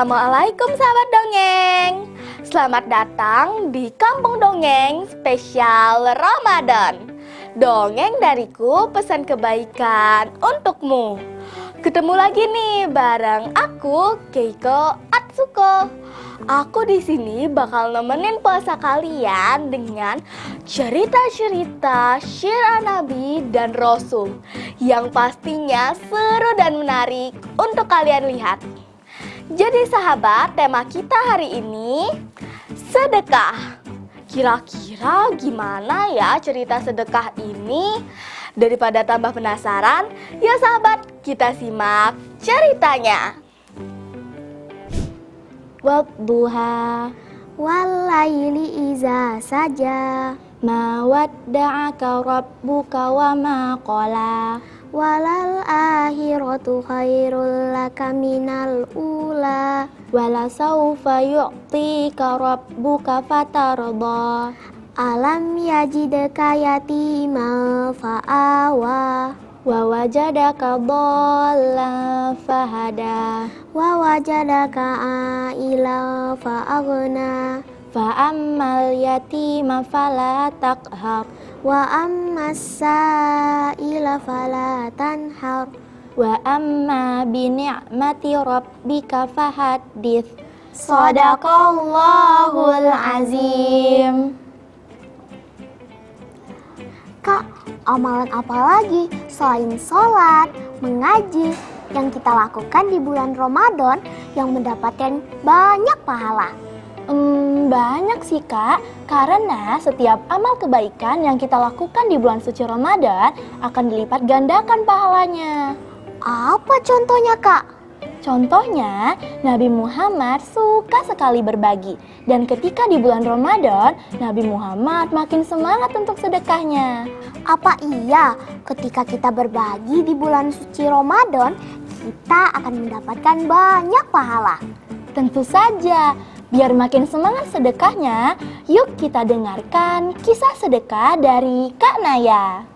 Assalamualaikum sahabat dongeng. Selamat datang di Kampung Dongeng spesial Ramadan. Dongeng dariku, pesan kebaikan untukmu. Ketemu lagi nih bareng aku, Keiko Atsuko. Aku di sini bakal nemenin puasa kalian dengan cerita-cerita syiar Nabi dan Rasul yang pastinya seru dan menarik untuk kalian lihat. Jadi sahabat, tema kita hari ini sedekah. Kira-kira gimana ya cerita sedekah ini? Daripada tambah penasaran, ya sahabat, kita simak ceritanya. Wadduha walaili iza saja, ma wadda'aka rabbuka wa ma qala, walal akhiratu khairul laka minal ula, wala sawfa yu'tika rabbuka fatarda, alam yajidka yatima fa'awa, wa wajadaka dhallan fahada, wa wajadaka aila fa'aghna, fa ammal yatima fala taqhar, wa ammas sa'ila fala tanhar, wa amma bi ni'mati rabbika fahaddits. Shadaqallahul azim. Kak, amalan apa lagi selain sholat, mengaji yang kita lakukan di bulan Ramadan yang mendapatkan banyak pahala? Banyak sih Kak, karena setiap amal kebaikan yang kita lakukan di bulan suci Ramadan akan dilipat gandakan pahalanya. Apa contohnya Kak? Contohnya, Nabi Muhammad suka sekali berbagi. Dan ketika di bulan Ramadan, Nabi Muhammad makin semangat untuk sedekahnya. Apa iya ketika kita berbagi di bulan suci Ramadan, kita akan mendapatkan banyak pahala? Tentu saja, biar makin semangat sedekahnya, yuk kita dengarkan kisah sedekah dari Kak Naya.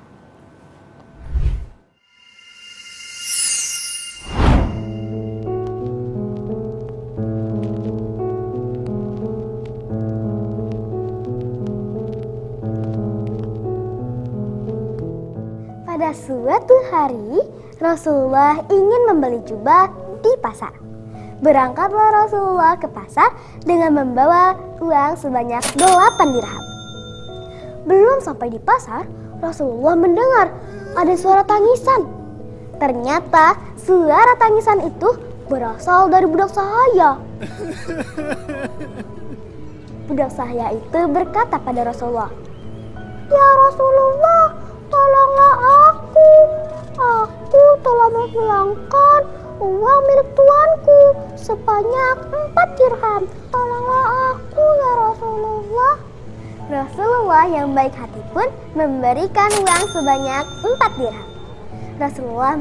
Pada suatu hari, Rasulullah ingin membeli jubah di pasar. Berangkatlah Rasulullah ke pasar dengan membawa uang sebanyak 8 dirham. Belum sampai di pasar, Rasulullah mendengar ada suara tangisan. Ternyata suara tangisan itu berasal dari budak sahaya. Budak sahaya itu berkata pada Rasulullah, "Ya Rasulullah, tolonglah aku. Aku telah menghilangkan uang milik tuanku sebanyak 4 dirham. Tolonglah aku ya Rasulullah." Rasulullah yang baik hati pun memberikan uang sebanyak 4 dirham. Rasulullah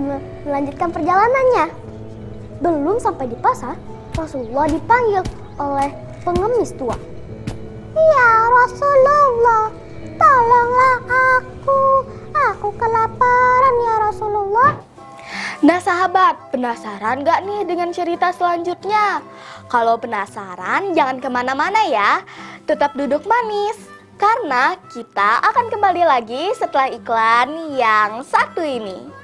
melanjutkan perjalanannya. Belum sampai di pasar, Rasulullah dipanggil oleh pengemis tua. "Ya Rasulullah, tolonglah aku. Aku kelaparan ya Rasulullah." Nah sahabat, penasaran gak nih dengan cerita selanjutnya? Kalau penasaran, jangan kemana-mana ya. Tetap duduk manis, karena kita akan kembali lagi setelah iklan yang satu ini.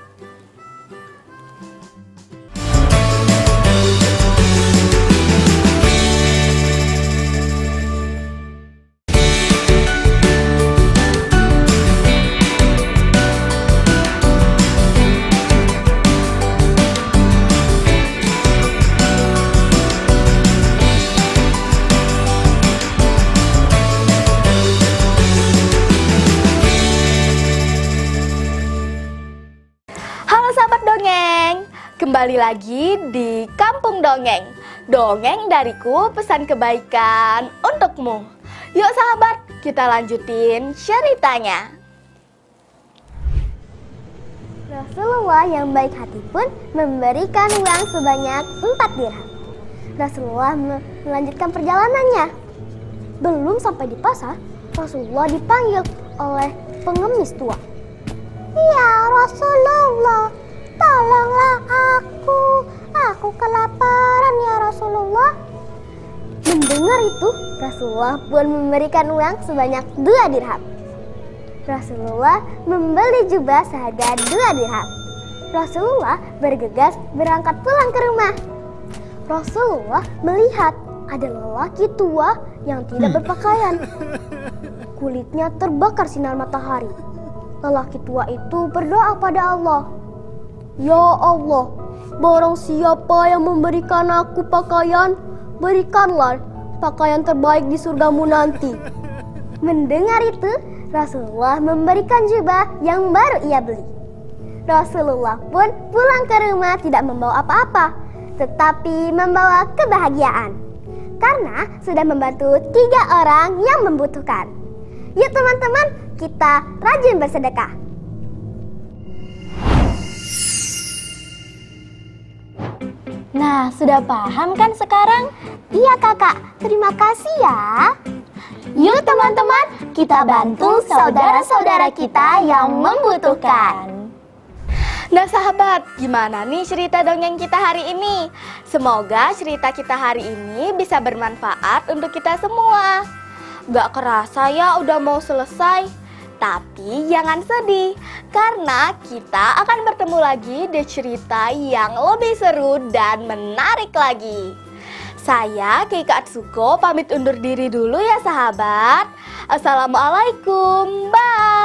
Kembali lagi di Kampung Dongeng. Dongeng dariku, pesan kebaikan untukmu. Yuk sahabat, kita lanjutin ceritanya. Rasulullah yang baik hati pun memberikan uang sebanyak 4 dirham. Rasulullah melanjutkan perjalanannya. Belum sampai di pasar, Rasulullah dipanggil oleh pengemis tua. "Ya Rasulullah, tolonglah aku. aku kelaparan ya Rasulullah. Mendengar itu, Rasulullah pun memberikan uang sebanyak 2 dirham. Rasulullah membeli jubah seharga 2 dirham. Rasulullah bergegas berangkat pulang ke rumah. Rasulullah melihat ada lelaki tua yang tidak berpakaian. Kulitnya terbakar sinar matahari. Lelaki tua itu berdoa pada Allah. Ya Allah, barang siapa yang memberikan aku pakaian, berikanlah pakaian terbaik di surgamu nanti. Mendengar itu, Rasulullah memberikan jubah yang baru ia beli. Rasulullah pun pulang ke rumah tidak membawa apa-apa, tetapi membawa kebahagiaan. Karena sudah membantu 3 orang yang membutuhkan. Yuk teman-teman, kita rajin bersedekah. Nah, sudah paham kan sekarang? Iya kakak, terima kasih ya. Yuk teman-teman, kita bantu saudara-saudara kita yang membutuhkan. Nah sahabat, gimana nih cerita dongeng kita hari ini? Semoga cerita kita hari ini bisa bermanfaat untuk kita semua. Gak kerasa ya udah mau selesai. Tapi jangan sedih, karena kita akan bertemu lagi di cerita yang lebih seru dan menarik lagi. Saya Keika Atsuko pamit undur diri dulu ya sahabat. Assalamualaikum, bye.